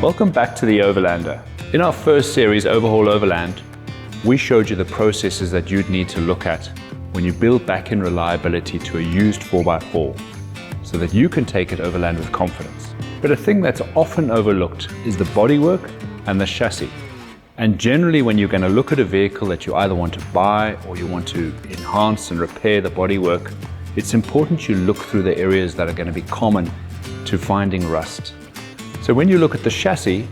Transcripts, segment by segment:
Welcome back to the Overlander. In our first series, Overhaul Overland, we showed you the processes that you'd need to look at when you build back-in reliability to a used 4x4 so that you can take it overland with confidence. But a thing that's often overlooked is the bodywork and the chassis. And generally when you're going to look at a vehicle that you either want to buy or you want to enhance and repair the bodywork, it's important you look through the areas that are going to be common to finding rust. So when you look at the chassis,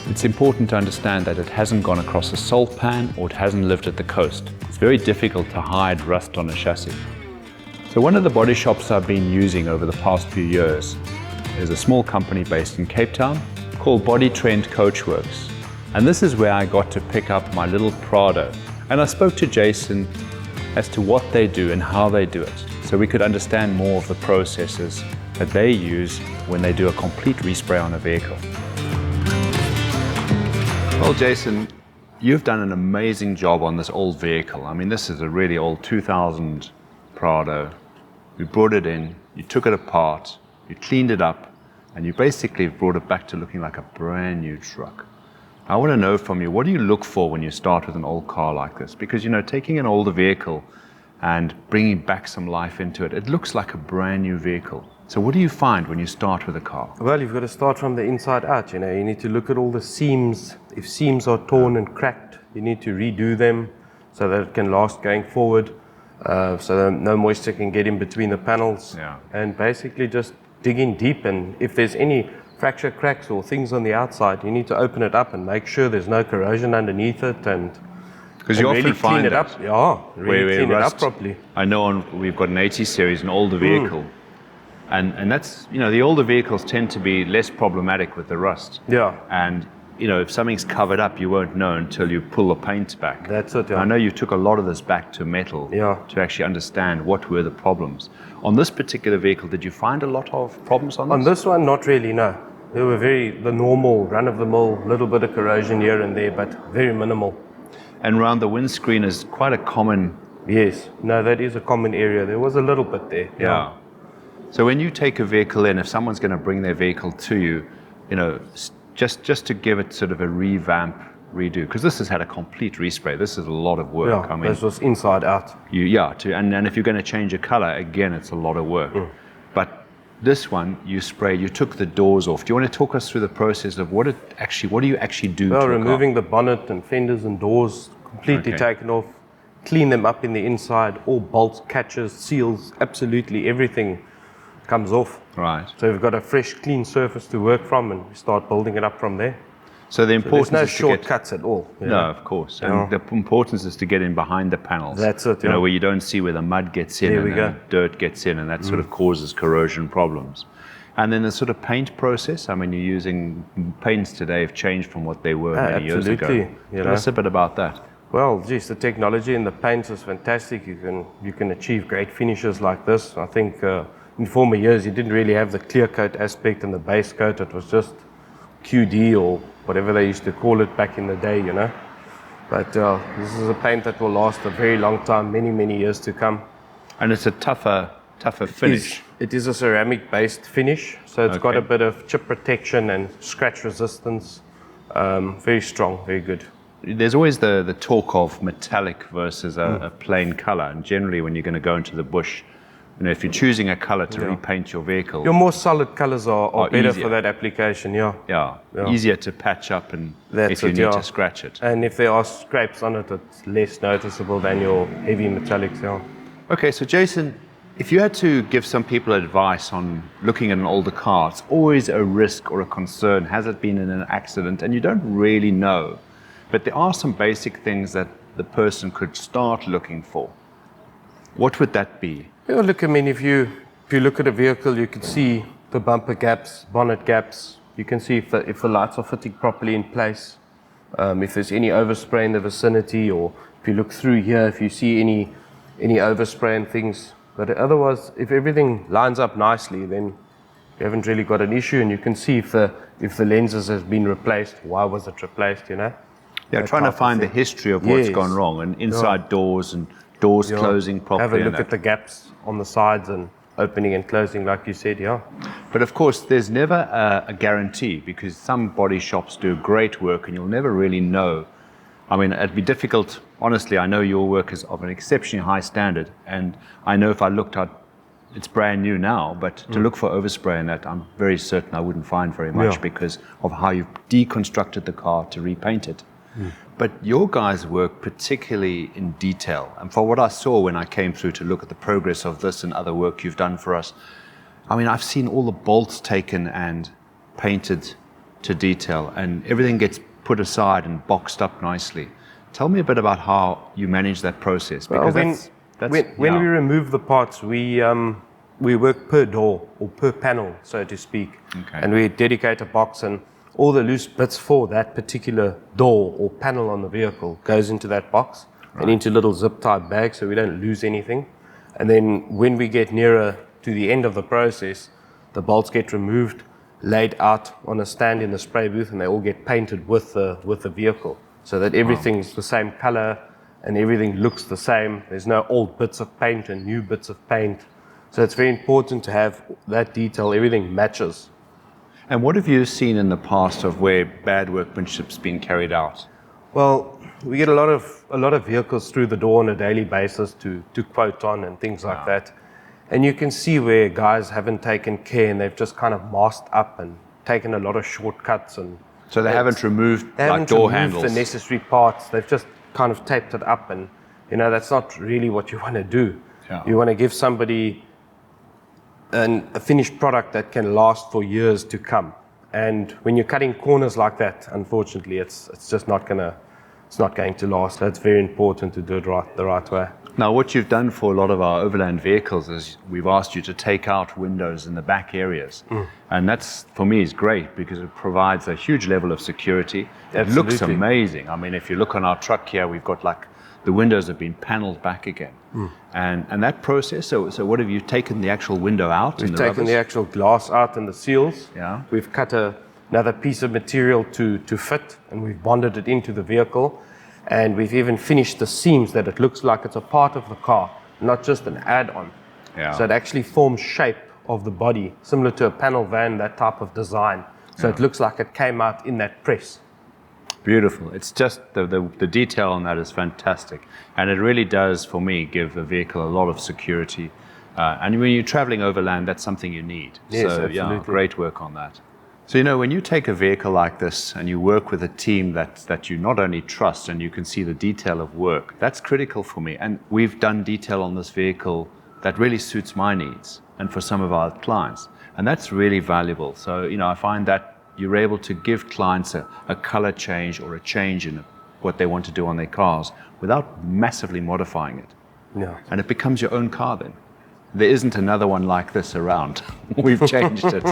it's important to understand that it hasn't gone across a salt pan or it hasn't lived at the coast. It's very difficult to hide rust on a chassis. So one of the body shops I've been using over the past few years is a small company based in Cape Town called Body Trend Coaschworks. And this is where I got to pick up my little Prado. And I spoke to Jason as to what they do and how they do it, so we could understand more of the processes that they use when they do a complete respray on a vehicle. Well, Jason, you've done an amazing job on this old vehicle. I mean, this is a really old 2000 Prado. You brought it in, you took it apart, you cleaned it up, and you basically brought it back to looking like a brand new truck. I want to know from you, what do you look for when you start with an old car like this? Because, you know, taking an older vehicle and bringing back some life into it, it looks like a brand new vehicle. So what do you find when you start with a car? Well, you've got to start from the inside out, you know. You need to look at all the seams. If seams are torn and cracked, you need to redo them so that it can last going forward, so that no moisture can get in between the panels. Yeah. And basically just dig in deep, and if there's any fracture cracks or things on the outside, you need to open it up and make sure there's no corrosion underneath it, and because you often really find clean it that up. Yeah, really clean it rust, up properly. I know we've got an 80 series, an older vehicle, and that's, you know, the older vehicles tend to be less problematic with the rust. Yeah. And, you know, if something's covered up, you won't know until you pull the paint back. That's it, yeah. I know you took a lot of this back to metal, Yeah, to actually understand what were the problems. On this particular vehicle, did you find a lot of problems on this? On this one, not really, no. They were the normal, run-of-the-mill, little bit of corrosion here and there, but very minimal. And around the windscreen is quite a common... Yes, no, that is a common area. There was a little bit there. Yeah. So when you take a vehicle in, if someone's going to bring their vehicle to you, you know, just to give it sort of a revamp, redo, because this has had a complete respray. This is a lot of work. Yeah, I mean, this was inside out. And if you're going to change a color, again, it's a lot of work. But this one, you took the doors off. Do you want to talk us through the process of what do you actually do? Well, to removing the bonnet and fenders and doors, completely taken off, clean them up in the inside, all bolts, catches, seals, absolutely everything comes off. Right. So we've got a fresh, clean surface to work from, and we start building it up from there. So the importance there's no is shortcuts at all. No, of course. And the importance is to get in behind the panels. That's it, You know, where you don't see where the mud gets in and the dirt gets in, and that sort of causes corrosion problems. And then the sort of paint process, I mean, you're using paints today have changed from what they were many years ago. Absolutely. Tell us a bit about that. Well, geez, the technology in the paints is fantastic. You can achieve great finishes like this. I think in former years you didn't really have the clear coat aspect and the base coat. It was just QD or whatever they used to call it back in the day, you know. But this is a paint that will last a very long time, many, many years to come. And it's a tougher finish. It is a ceramic-based finish, so it's got a bit of chip protection and scratch resistance. Very strong, very good. There's always the talk of metallic versus a plain color, and generally when you're going to go into the bush, you know, if you're choosing a color to repaint your vehicle, your more solid colors are better easier for that application. Yeah, easier to patch up, and if you need to scratch it. And if there are scrapes on it, it's less noticeable than your heavy metallics. Yeah. Okay, so Jason, if you had to give some people advice on looking at an older car, it's always a risk or a concern. Has it been in an accident? And you don't really know. But there are some basic things that the person could start looking for. What would that be? Well, look, I mean, if you look at a vehicle, you can see the bumper gaps, bonnet gaps. You can see if the lights are fitting properly in place. If there's any overspray in the vicinity, or if you look through here, if you see any overspray and things. But otherwise, if everything lines up nicely, then you haven't really got an issue, and you can see if the lenses have been replaced. Why was it replaced? You know. Yeah, trying to find the history of what's gone wrong, and inside doors and doors closing properly. Have a look at the gaps on the sides and opening and closing, like you said, yeah. But of course, there's never a guarantee, because some body shops do great work and you'll never really know. I mean, it'd be difficult. Honestly, I know your work is of an exceptionally high standard, and I know if I looked at, it's brand new now, but to look for overspray in that, I'm very certain I wouldn't find very much because of how you've deconstructed the car to repaint it. But your guys work particularly in detail, and for what I saw when I came through to look at the progress of this and other work you've done for us, I mean, I've seen all the bolts taken and painted to detail, and everything gets put aside and boxed up nicely. Tell me a bit about how you manage that process, because when we remove the parts, we work per door or per panel, so to speak, and we dedicate a box, and all the loose bits for that particular door or panel on the vehicle goes into that box and into little zip tie bags, so we don't lose anything. And then when we get nearer to the end of the process, the bolts get removed, laid out on a stand in the spray booth, and they all get painted with the vehicle, so that everything's the same color and everything looks the same. There's no old bits of paint and new bits of paint. So it's very important to have that detail, everything matches. And what have you seen in the past of where bad workmanship's been carried out? Well, we get a lot of vehicles through the door on a daily basis to quote on and things like that. And you can see where guys haven't taken care and they've just kind of masked up and taken a lot of shortcuts. And so they haven't removed door handles? The necessary parts. They've just kind of taped it up, and that's not really what you want to do. You want to give somebody a finished product that can last for years to come. And when you're cutting corners like that, unfortunately, it's just not going to last. So it's very important to do it the right way. Now, what you've done for a lot of our Overland vehicles is we've asked you to take out windows in the back areas. And that's, for me, is great because it provides a huge level of security. It looks amazing. I mean, if you look on our truck here, we've got the windows have been paneled back again. And that process, so what have you taken the actual window out? We've taken the actual glass out and the seals. Yeah. We've cut another piece of material to fit, and we've bonded it into the vehicle. And we've even finished the seams that it looks like it's a part of the car, not just an add-on. So it actually forms shape of the body, similar to a panel van, that type of design. So it looks like it came out in that press. Beautiful. It's just the detail on that is fantastic. And it really does, for me, give the vehicle a lot of security. And when you're traveling overland, that's something you need. Yes, so, absolutely. Great work on that. So, when you take a vehicle like this and you work with a team that you not only trust and you can see the detail of work, that's critical for me. And we've done detail on this vehicle that really suits my needs and for some of our clients. And that's really valuable. So, I find that you're able to give clients a color change or a change in what they want to do on their cars without massively modifying it. And it becomes your own car then. There isn't another one like this around. We've changed it.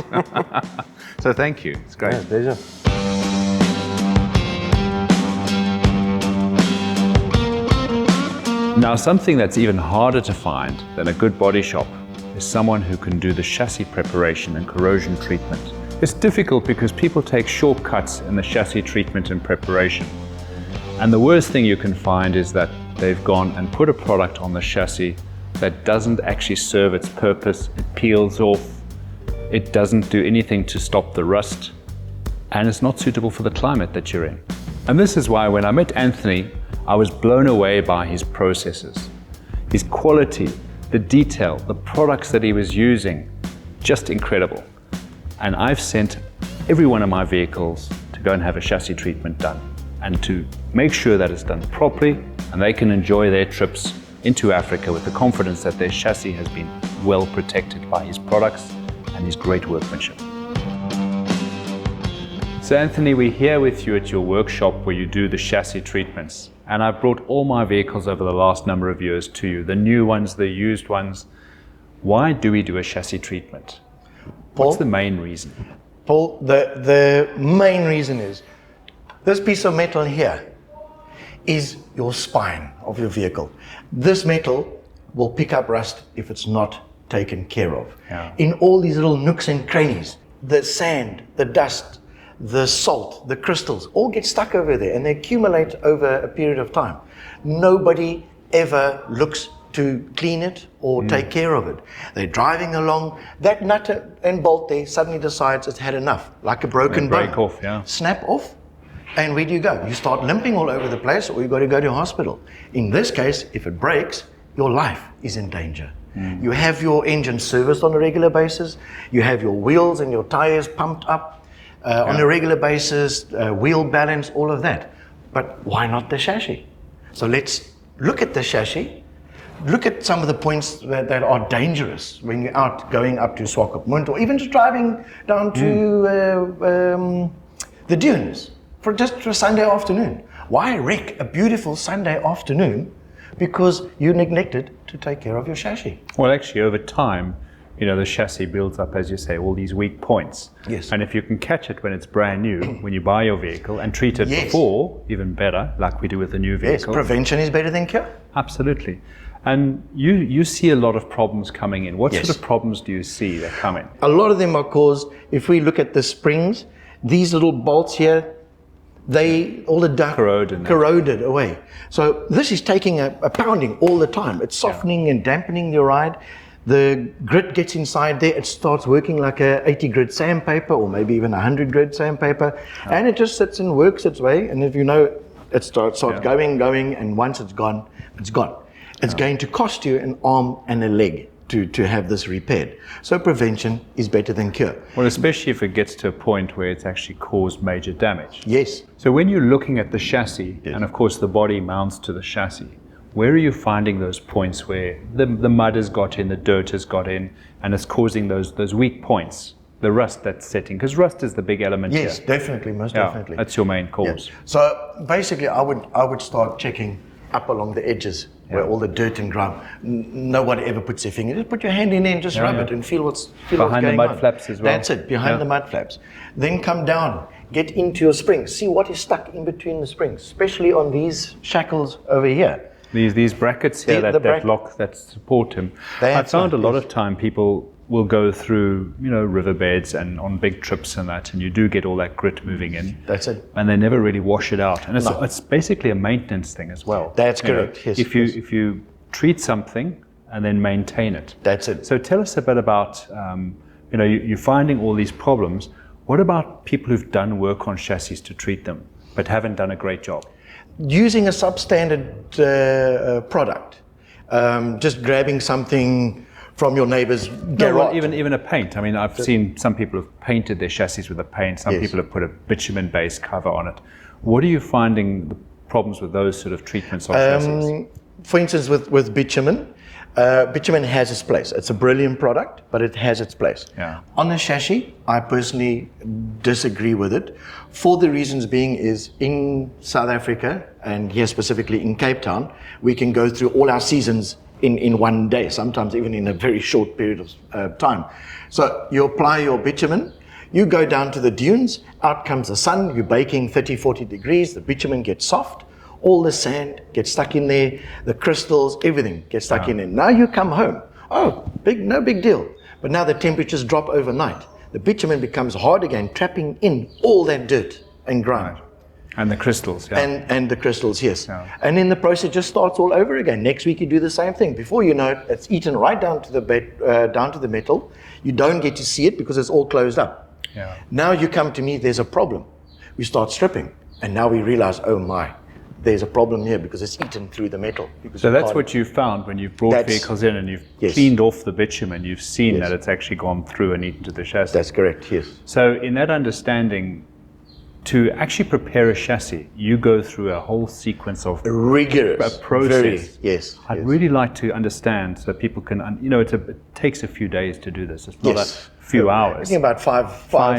So thank you. It's great. Pleasure. Now, something that's even harder to find than a good body shop is someone who can do the chassis preparation and corrosion treatment. It's difficult because people take shortcuts in the chassis treatment and preparation. And the worst thing you can find is that they've gone and put a product on the chassis that doesn't actually serve its purpose. It peels off, it doesn't do anything to stop the rust, and it's not suitable for the climate that you're in. And this is why when I met Anthony, I was blown away by his processes. His quality, the detail, the products that he was using, just incredible. And I've sent every one of my vehicles to go and have a chassis treatment done and to make sure that it's done properly and they can enjoy their trips into Africa with the confidence that their chassis has been well protected by his products and his great workmanship. So Anthony, we're here with you at your workshop where you do the chassis treatments. And I've brought all my vehicles over the last number of years to you, the new ones, the used ones. Why do we do a chassis treatment? What's the main reason? Paul, the main reason is this piece of metal here is your spine of your vehicle. This metal will pick up rust if it's not taken care of. In all these little nooks and crannies, the sand, the dust, the salt, the crystals all get stuck over there and they accumulate over a period of time. Nobody ever looks to clean it or take care of it. They're driving along, that nut and bolt there suddenly decides it's had enough, like a broken bone. Break off, yeah. Snap off, and where do you go? You start limping all over the place, or you've got to go to hospital. In this case, if it breaks, your life is in danger. You have your engine serviced on a regular basis, you have your wheels and your tires pumped up on a regular basis, wheel balance, all of that. But why not the chassis? So let's look at the chassis, look at some of the points that are dangerous when you're out going up to Swakopmund, or even just driving down to the dunes for just a Sunday afternoon. Why wreck a beautiful Sunday afternoon because you neglected to take care of your chassis? Well, actually, over time, the chassis builds up, as you say, all these weak points. Yes. And if you can catch it when it's brand new, when you buy your vehicle, and treat it before, even better, like we do with the new vehicle. Yes, prevention is better than cure. Absolutely. And you see a lot of problems coming in. What sort of problems do you see that come in? A lot of them are caused, if we look at the springs, these little bolts here, all the duct corroded away. So this is taking a pounding all the time. It's softening and dampening your ride. The grit gets inside there. It starts working like a 80 grit sandpaper, or maybe even 100 grit sandpaper, and it just sits and works its way. And if you know, it starts going, and once it's gone, it's gone. It's going to cost you an arm and a leg to have this repaired. So prevention is better than cure. Well, especially if it gets to a point where it's actually caused major damage. Yes. So when you're looking at the chassis, and of course the body mounts to the chassis, where are you finding those points where the mud has got in, the dirt has got in, and it's causing those weak points, the rust that's setting? Because rust is the big element here. Yes, definitely, most definitely. That's your main cause. Yeah. So basically, I would start checking up along the edges where all the dirt and grime. No one ever puts their finger. Just put your hand in there and just rub it and feel what's going on. Behind the mud flaps as well. That's it, behind the mud flaps. Then come down, get into your springs. See what is stuck in between the springs, especially on these shackles over here. These brackets here that lock, that support him. I found a lot of time people will go through, riverbeds and on big trips and that, and you do get all that grit moving in. That's it. And they never really wash it out. And it's basically a maintenance thing as well. That's correct. Yes. If you treat something and then maintain it. That's it. So tell us a bit about, you're finding all these problems. What about people who've done work on chassis to treat them, but haven't done a great job? Using a substandard product, just grabbing something from your neighbor's garage. Well, even a paint. I mean, I've seen some people have painted their chassis with a paint. Some people have put a bitumen-based cover on it. What are you finding the problems with those sort of treatments of chassis? For instance, with bitumen, bitumen has its place. It's a brilliant product, but it has its place. Yeah. On a chassis, I personally disagree with it. For the reasons being is in South Africa, and here specifically in Cape Town, we can go through all our seasons in one day, sometimes even in a very short period of time. So you apply your bitumen, you go down to the dunes, out comes the sun, you're baking 30, 40 degrees, the bitumen gets soft, all the sand gets stuck in there, the crystals, everything gets stuck in there. Now you come home, no big deal. But now the temperatures drop overnight. The bitumen becomes hard again, trapping in all that dirt and grime. Right. And the crystals, And the crystals, yes. Yeah. And then the process just starts all over again. Next week you do the same thing. Before you know it, it's eaten right down to the down to the metal. You don't get to see it because it's all closed up. Yeah. Now you come to me, there's a problem. We start stripping, and now we realize, oh my, there's a problem here because it's eaten through the metal. So that's what you found when you've brought vehicles in and you've cleaned off the bitumen. You've seen that it's actually gone through and eaten to the chassis. That's correct, yes. So in that understanding, to actually prepare a chassis, you go through a whole sequence of rigorous process. Yes. I'd really like to understand so people can, it takes a few days to do this. It's not a few hours. Thinking about five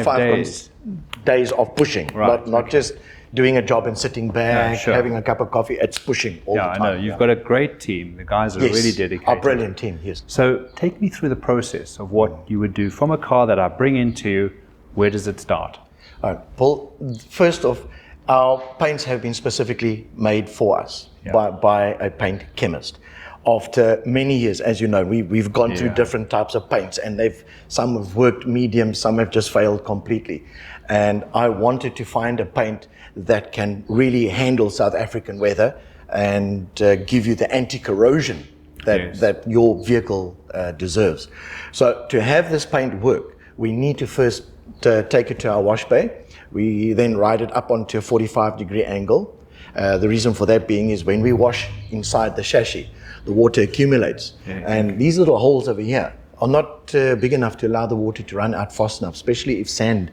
days of pushing, not just doing a job and sitting back, having a cup of coffee. It's pushing all the time. I know. You've got a great team. The guys are really dedicated. A brilliant team, yes. So take me through the process of what you would do from a car that I bring into you. Where does it start? All right, Paul, first off, our paints have been specifically made for us by a paint chemist. After many years, as you know, we've gone through different types of paints, and some have worked medium, some have just failed completely. And I wanted to find a paint that can really handle South African weather and give you the anti-corrosion that your vehicle deserves. So to have this paint work, we need to first take it to our wash bay. We then ride it up onto a 45-degree angle. The reason for that being is when we wash inside the chassis, the water accumulates. And these little holes over here are not big enough to allow the water to run out fast enough, especially if sand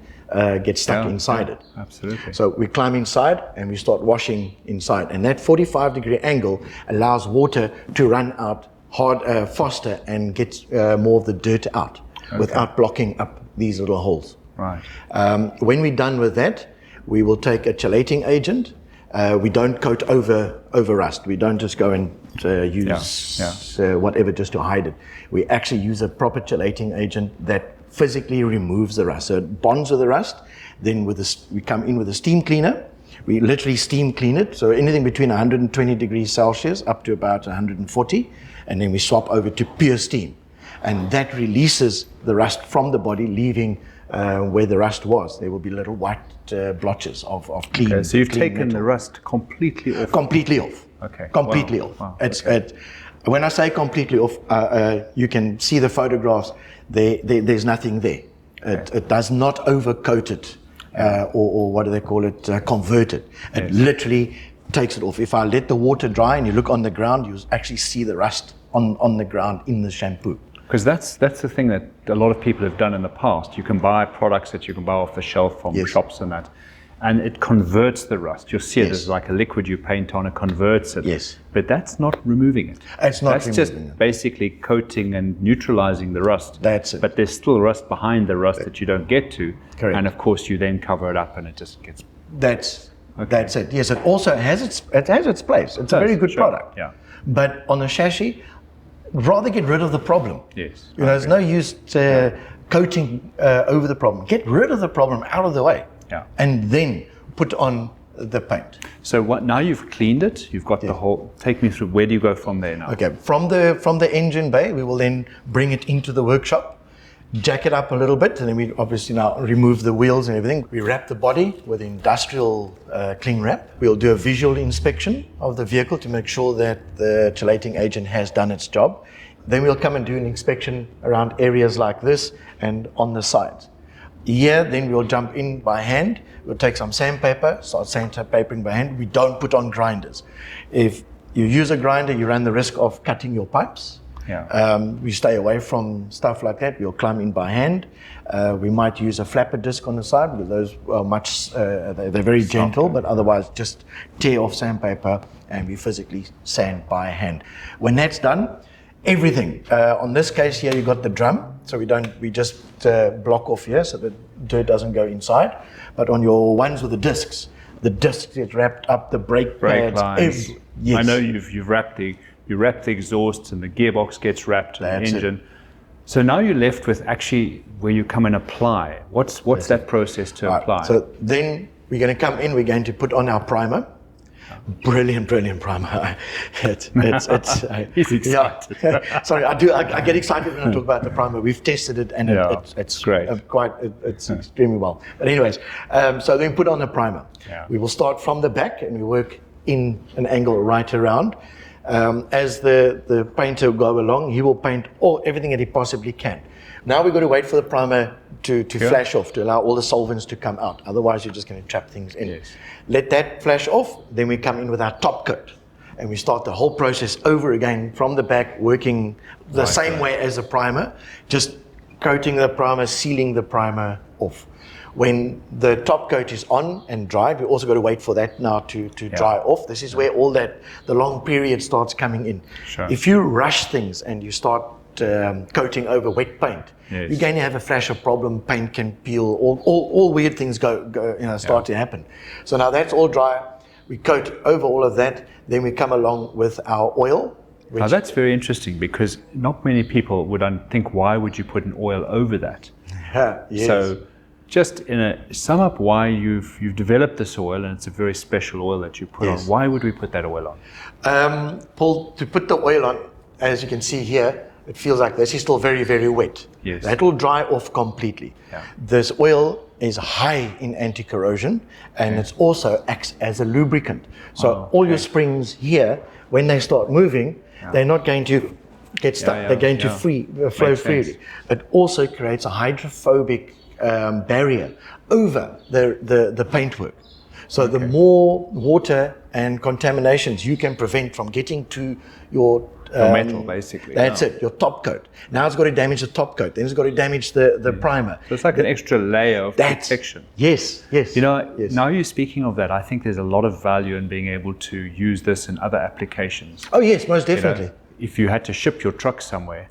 gets stuck inside it. Absolutely. So we climb inside and we start washing inside. And that 45-degree angle allows water to run out faster and get more of the dirt out without blocking up these little holes. Right. When we're done with that, we will take a chelating agent. We don't coat over rust. We don't just go and use whatever just to hide it. We actually use a proper chelating agent that physically removes the rust. So it bonds with the rust. Then we come in with a steam cleaner. We literally steam clean it. So anything between 120 degrees Celsius up to about 140. And then we swap over to pure steam. And that releases the rust from the body, leaving where the rust was. There will be little white blotches of clean. Okay, so you've clean taken metal. the rust completely off. Completely off. Okay. Completely Wow. off. Wow. When I say completely off, you can see the photographs. There's nothing there. It does not overcoat it, or what do they call it? Convert it. It literally takes it off. If I let the water dry and you look on the ground, you actually see the rust on the ground in the shampoo. Because that's the thing that a lot of people have done in the past. You can buy products that you can buy off the shelf from shops and that, and it converts the rust. You'll see it as like a liquid you paint on, it converts it. Yes. But that's not removing it. It's not That's removing just it. basically coating and neutralizing the rust. That's it. But there's still rust behind the rust that you don't get to. Correct. And of course you then cover it up and it just gets... That's it. Yes, it also has its place. It's a very good product. Yeah. But on a chassis, rather get rid of the problem. Yes. There's no use coating over the problem. Get rid of the problem out of the way. Yeah. And then put on the paint. So now you've cleaned it, you've got the whole... Take me through, where do you go from there now? Okay, from the engine bay, we will then bring it into the workshop, jack it up a little bit, and then we obviously now remove the wheels and everything. We wrap the body with industrial cling wrap. We'll do a visual inspection of the vehicle to make sure that the chelating agent has done its job. Then we'll come and do an inspection around areas like this and on the sides. Here, then we'll jump in by hand. We'll take some sandpaper, start sandpapering by hand. We don't put on grinders. If you use a grinder, you run the risk of cutting your pipes. Yeah. We stay away from stuff like that. We'll climb in by hand. We might use a flapper disc on the side, but those are they're very gentle, but otherwise just tear off sandpaper and we physically sand by hand. When that's done, everything. On this case here, you got the drum, so we just block off here so the dirt doesn't go inside. But on your ones with the discs get wrapped up, the brake pads. lines. Yes. I know you've wrapped the exhaust and the gearbox gets wrapped and That's the engine. So now you're left with actually where you come and apply. What's that process to apply? So then we're going to come in. We're going to put on our primer. Brilliant primer. It's He's excited. Yeah. Sorry, I get excited when I talk about the primer. We've tested it and it's great. It's extremely well. But anyways, so then put on the primer. Yeah. We will start from the back and we work in an angle right around. As the painter will go along, he will paint everything that he possibly can. Now we've got to wait for the primer to flash off, to allow all the solvents to come out. Otherwise, you're just going to trap things in. Yes. Let that flash off, then we come in with our top coat. And we start the whole process over again from the back, working the same way as the primer, just coating the primer, sealing the primer off. When the top coat is on and dried, we also got to wait for that now to dry off. This is where all the long period starts coming in. Sure. If you rush things and you start coating over wet paint, you're going to have a flasher problem. Paint can peel. All weird things start to happen. So now that's all dry. We coat over all of that. Then we come along with our oil. Now that's very interesting because not many people would think, why would you put an oil over that? Yes. So just sum up why you've developed this oil, and it's a very special oil that you put on. Why would we put that oil on? Paul, to put the oil on, as you can see here, it feels like this is still very, very wet. Yes. That will dry off completely. Yeah. This oil is high in anti-corrosion and it also acts as a lubricant. So all your springs here, when they start moving, They're not going to get stuck. They're going to flow freely. It also creates a hydrophobic barrier over the paintwork. So the more water and contaminations you can prevent from getting to your metal, basically. That's it, your top coat. Now it's got to damage the top coat, then it's got to damage the primer. So it's like an extra layer of protection. Yes. You know, now you're speaking of that, I think there's a lot of value in being able to use this in other applications. Oh yes, most definitely. You know, if you had to ship your truck somewhere,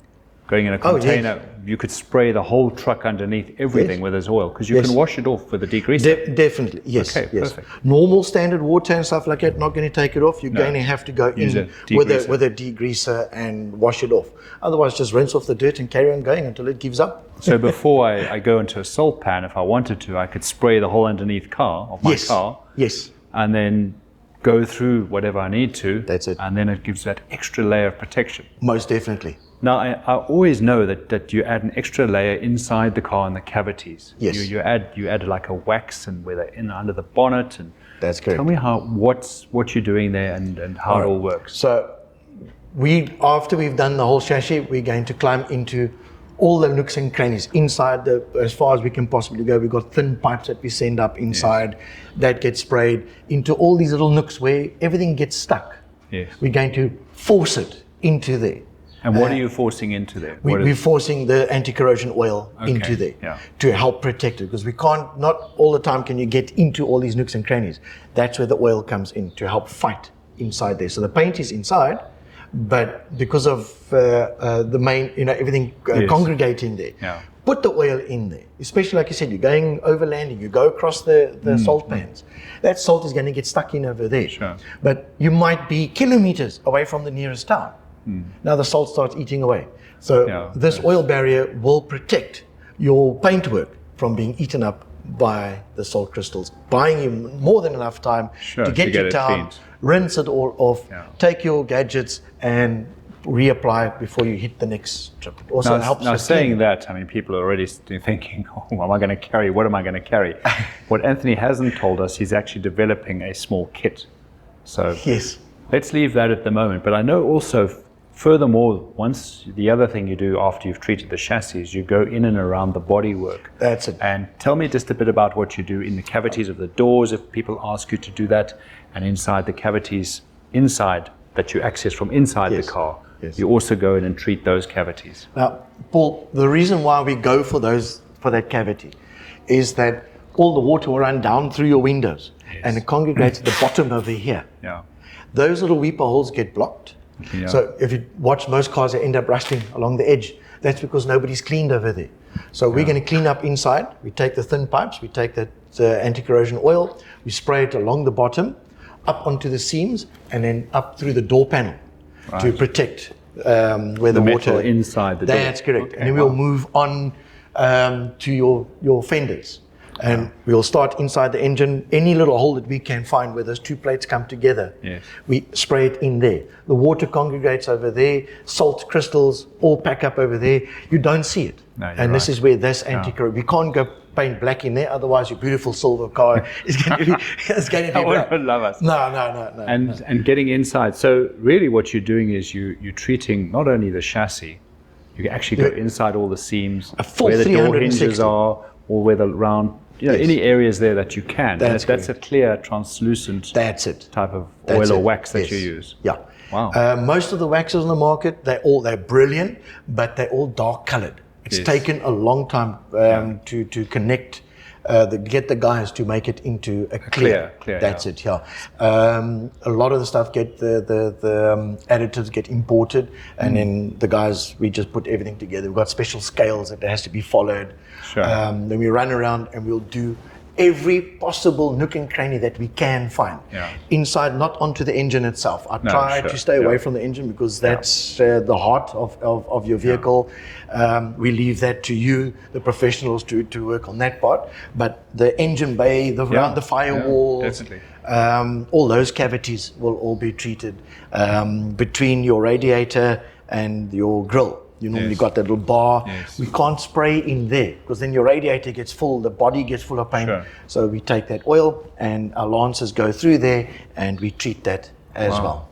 going in a container, you could spray the whole truck underneath everything with this oil, because you can wash it off with a degreaser. Definitely, yes. Okay, perfect. Normal standard water and stuff like that, not going to take it off. You're going to have to go in with a degreaser and wash it off. Otherwise, just rinse off the dirt and carry on going until it gives up. So before I go into a salt pan, if I wanted to, I could spray the whole underneath of my car. Yes. And then go through whatever I need to. That's it. And then it gives that extra layer of protection. Most definitely. Now, I always know that you add an extra layer inside the car in the cavities. Yes. You add like a wax and whether in under the bonnet. And that's correct. Tell me what you're doing there and how it all works. So after we've done the whole chassis, we're going to climb into all the nooks and crannies inside as far as we can possibly go. We've got thin pipes that we send up inside that get sprayed into all these little nooks where everything gets stuck. Yes. We're going to force it into there. And what are you forcing into there? We're forcing the anti-corrosion oil into there to help protect it, because not all the time can you get into all these nooks and crannies. That's where the oil comes in to help fight inside there. So the paint is inside, but because of the main, everything congregating there, put the oil in there. Especially like you said, you're going overlanding, you go across the salt pans. That salt is going to get stuck in over there. Sure. But you might be kilometers away from the nearest town. Now the salt starts eating away. So this oil barrier will protect your paintwork from being eaten up by the salt crystals, buying you more than enough time to get to town, rinse it all off, take your gadgets and reapply before you hit the next trip. It also helps. Now saying that, I mean, people are already thinking, what am I going to carry? What Anthony hasn't told us, he's actually developing a small kit. So let's leave that at the moment. But I know also, furthermore, once the other thing you do after you've treated the chassis is you go in and around the bodywork. That's it. And tell me just a bit about what you do in the cavities of the doors, if people ask you to do that, and inside the cavities inside that you access from inside the car. You also go in and treat those cavities. Now, Paul, the reason why we go for that cavity is that all the water will run down through your windows and it congregates at the bottom over here. Those little weeper holes get blocked. So if you watch most cars, they end up rusting along the edge. That's because nobody's cleaned over there. So we're going to clean up inside. We take the thin pipes, we take that anti-corrosion oil, we spray it along the bottom, up onto the seams, and then up through the door panel to protect where the water metal inside the door. That's correct. And then we'll move on to your fenders. And we'll start inside the engine, any little hole that we can find where those two plates come together. We spray it in there. The water congregates over there, salt crystals all pack up over there. You don't see it. And this is where this anti-corrosion, we can't go paint black in there, otherwise your beautiful silver car is going to be No one black. would love us. No. And getting inside. So really what you're doing is you're treating not only the chassis, you actually go inside all the seams, where the door hinges are, or where the round, any areas there that you can. That's a clear, translucent type of oil or wax that you use. Wow. Most of the waxes on the market, they're brilliant, but they're all dark colored. It's taken a long time to connect, get the guys to make it into a clear. That's it. A lot of the stuff the additives get imported, and then the guys, we just put everything together. We've got special scales that has to be followed. Then we run around and we'll do every possible nook and cranny that we can find inside, not onto the engine itself. I try to stay away from the engine because that's the heart of your vehicle. We leave that to you, the professionals, to work on that part. But the engine bay, around the firewalls, all those cavities will all be treated between your radiator and your grille. You normally got that little bar. We can't spray in there because then your radiator gets full, the body gets full of paint. So we take that oil and our lancers go through there and we treat that as well.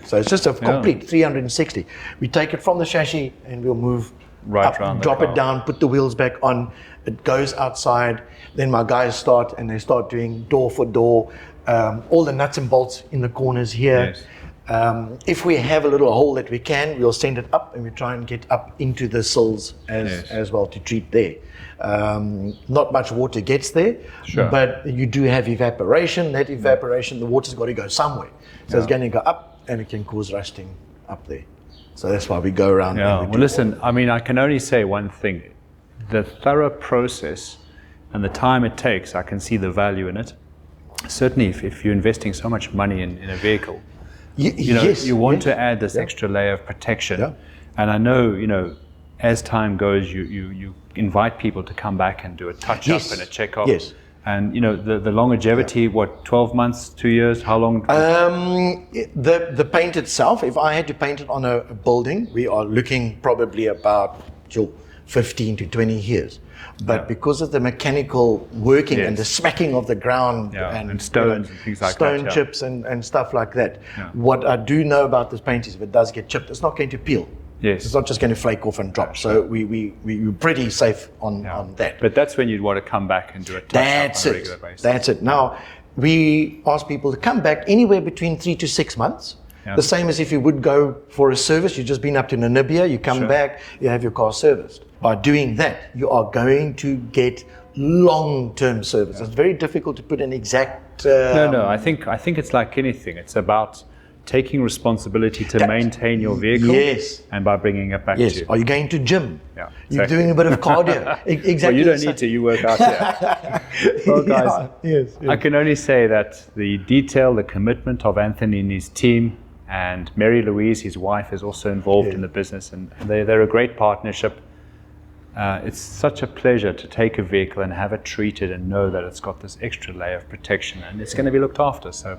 So it's just a complete 360. We take it from the chassis and we'll move Right up, around the drop car. it down, put the wheels back on. It goes outside. Then my guys start doing door for door, all the nuts and bolts in the corners here. Yes. If we have a little hole that we can, we'll send it up and we try and get up into the sills as well to treat there. Not much water gets there, Sure. but you do have evaporation. That evaporation, the water's got to go somewhere. So it's going to go up and it can cause rusting up there. So that's why we go around. Yeah, and we well, listen, I mean, I can only say one thing. The thorough process and the time it takes, I can see the value in it. Certainly, if you're investing so much money in a vehicle, you know, you want to add this extra layer of protection. Yeah. And I know, you know, as time goes, you invite people to come back and do a touch-up and a check-off. Yes. And, you know, the longevity, what, 12 months, 2 years, how long? The paint itself, if I had to paint it on a building, we are looking probably about 15 to 20 years. But because of the mechanical working and the smacking of the ground and stones and things like stone that, chips and stuff like that, what I do know about this paint is if it does get chipped, it's not going to peel. Yes. It's not just going to flake off and drop. So we're pretty safe on that. But that's when you'd want to come back and do a touch-up on a regular basis. That's it. Now, we ask people to come back anywhere between 3 to 6 months. The same as if you would go for a service. You've just been up to Namibia, you come back, you have your car serviced. By doing that, you are going to get long-term service. It's very difficult to put an exact... No, I think it's like anything. It's about taking responsibility to maintain your vehicle, and by bringing it back to you. Are you going to gym? Yeah, You're doing a bit of cardio. Exactly. Well, you don't need to. You work out here. Well, guys, I can only say that the detail, the commitment of Anthony and his team, and Mary Louise, his wife, is also involved in the business, and they're a great partnership. It's such a pleasure to take a vehicle and have it treated and know that it's got this extra layer of protection and it's going to be looked after. So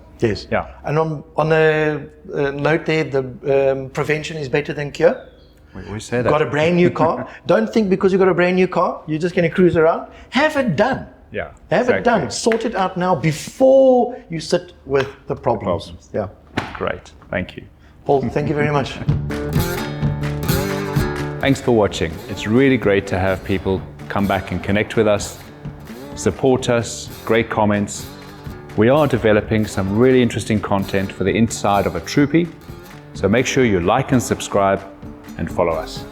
And on a note there, the prevention is better than cure. We always say that. Got a brand new car. Don't think because you got a brand new car, you're just going to cruise around. Have it done. Yeah. Have it done. Sort it out now before you sit with the problems. Yeah. Great. Thank you. Paul, thank you very much. Thanks for watching. It's really great to have people come back and connect with us, support us, great comments. We are developing some really interesting content for the inside of a Troopy, so make sure you like and subscribe and follow us.